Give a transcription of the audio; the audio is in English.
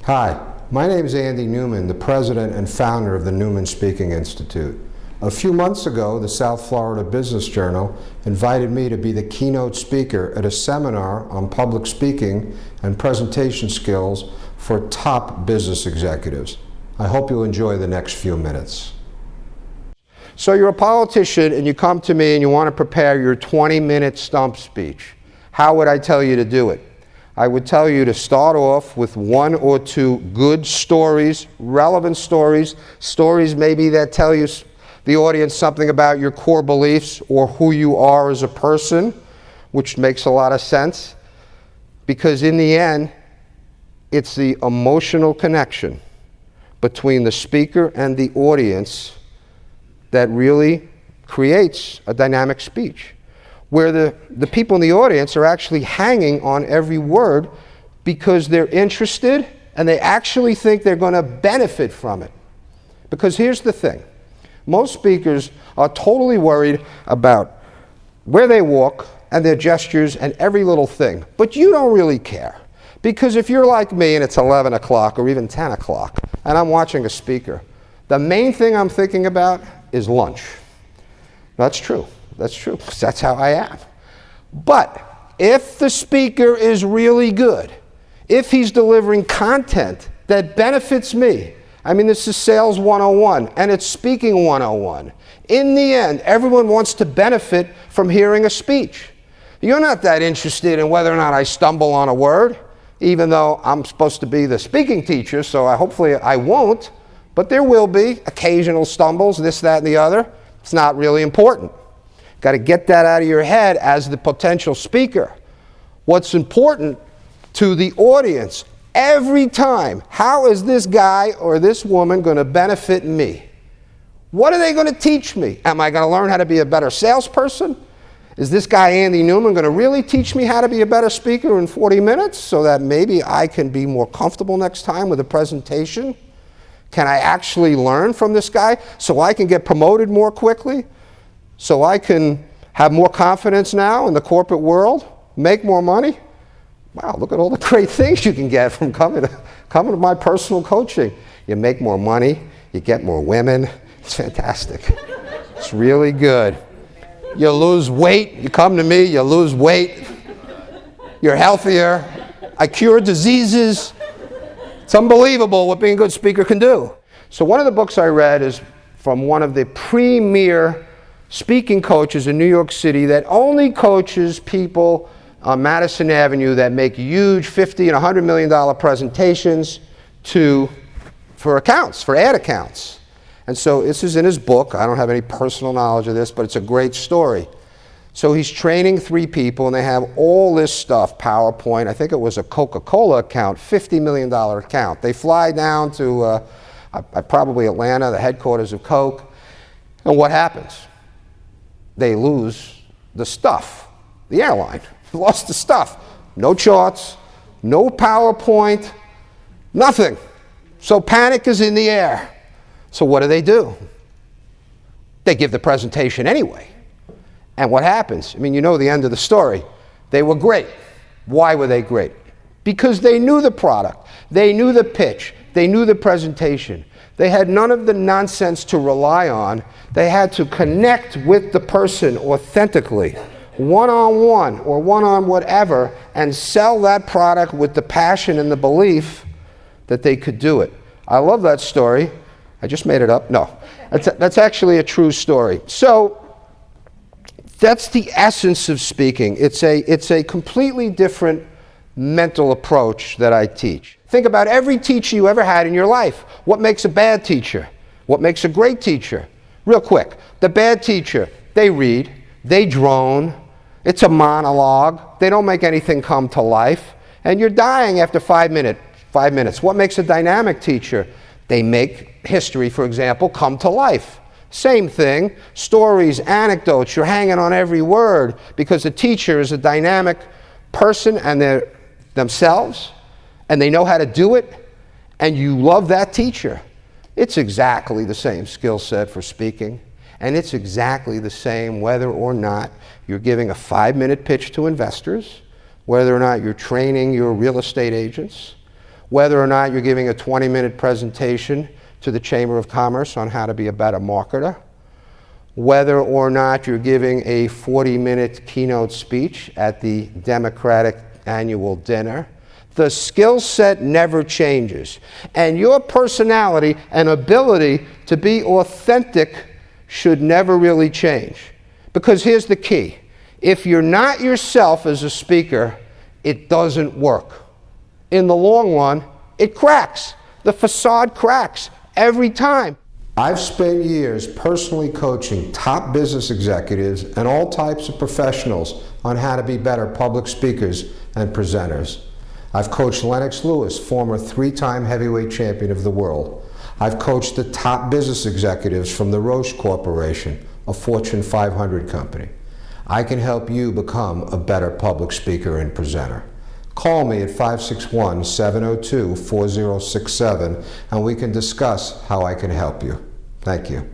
Hi, my name is Andy Newman, the president and founder of the Newman Speaking Institute. A few months ago, the South Florida Business Journal invited me to be the keynote speaker at a seminar on public speaking and presentation skills for top business executives. I hope you'll enjoy the next few minutes. So you're a politician and you come to me and you want to prepare your 20-minute stump speech. How would I tell you to do it? I would tell you to start off with one or two good stories, relevant stories, stories maybe that tell you the audience something about your core beliefs or who you are as a person, which makes a lot of sense, because in the end, it's the emotional connection between the speaker and the audience that really creates a dynamic speech, where the people in the audience are actually hanging on every word because they're interested and they actually think they're going to benefit from it. Because here's the thing. Most speakers are totally worried about where they walk and their gestures and every little thing. But you don't really care. Because if you're like me and it's 11 o'clock or even 10 o'clock and I'm watching a speaker, the main thing I'm thinking about is lunch. That's true. That's true, because that's how I am. But if the speaker is really good, if he's delivering content that benefits me, I mean, this is sales 101 and it's speaking 101. In the end, everyone wants to benefit from hearing a speech. You're not that interested in whether or not I stumble on a word, even though I'm supposed to be the speaking teacher, so hopefully I won't, but there will be occasional stumbles, this, that, and the other. It's not really important. Got to get that out of your head as the potential speaker. What's important to the audience every time, how is this guy or this woman going to benefit me? What are they going to teach me? Am I going to learn how to be a better salesperson? Is this guy Andy Newman going to really teach me how to be a better speaker in 40 minutes so that maybe I can be more comfortable next time with a presentation? Can I actually learn from this guy so I can get promoted more quickly? So I can have more confidence now in the corporate world, make more money? Wow, look at all the great things you can get from coming to my personal coaching. You make more money, you get more women. It's fantastic. It's really good. You lose weight, you come to me, you lose weight. You're healthier. I cure diseases. It's unbelievable what being a good speaker can do. So one of the books I read is from one of the premier speaking coaches in New York City that only coaches people on Madison Avenue that make huge $50 and $100 million presentations for accounts, for ad accounts. And so this is in his book. I don't have any personal knowledge of this, but it's a great story. So he's training 3 people, and they have all this stuff, PowerPoint. I think it was a Coca-Cola account, $50 million account. They fly down to probably Atlanta, the headquarters of Coke. And what happens? They lose the stuff. The airline lost the stuff. No charts, no PowerPoint, nothing. So panic is in the air. So what do? They give the presentation anyway. And what happens? I mean, you know the end of the story. They were great. Why were they great? Because they knew the product. They knew the pitch. They knew the presentation. They had none of the nonsense to rely on. They had to connect with the person authentically, one-on-one or one-on whatever, and sell that product with the passion and the belief that they could do it. I love that story. I just made it up. No, that's actually a true story. So that's the essence of speaking. It's a completely different mental approach that I teach. Think about every teacher you ever had in your life. What makes a bad teacher? What makes a great teacher? Real quick, the bad teacher, they read, they drone, it's a monologue, they don't make anything come to life, and you're dying after 5 minutes. What makes a dynamic teacher? They make history, for example, come to life. Same thing, stories, anecdotes, you're hanging on every word because the teacher is a dynamic person and they're themselves, and they know how to do it, and you love that teacher. It's exactly the same skill set for speaking, and it's exactly the same whether or not you're giving a 5-minute pitch to investors, whether or not you're training your real estate agents, whether or not you're giving a 20-minute presentation to the Chamber of Commerce on how to be a better marketer, whether or not you're giving a 40-minute keynote speech at the Democratic annual dinner, the skill set never changes. And your personality and ability to be authentic should never really change. Because here's the key. If you're not yourself as a speaker, it doesn't work. In the long run, it cracks. The facade cracks every time. I've spent years personally coaching top business executives and all types of professionals on how to be better public speakers and presenters. I've coached Lennox Lewis, former 3-time heavyweight champion of the world. I've coached the top business executives from the Roche Corporation, a Fortune 500 company. I can help you become a better public speaker and presenter. Call me at 561-702-4067 and we can discuss how I can help you. Thank you.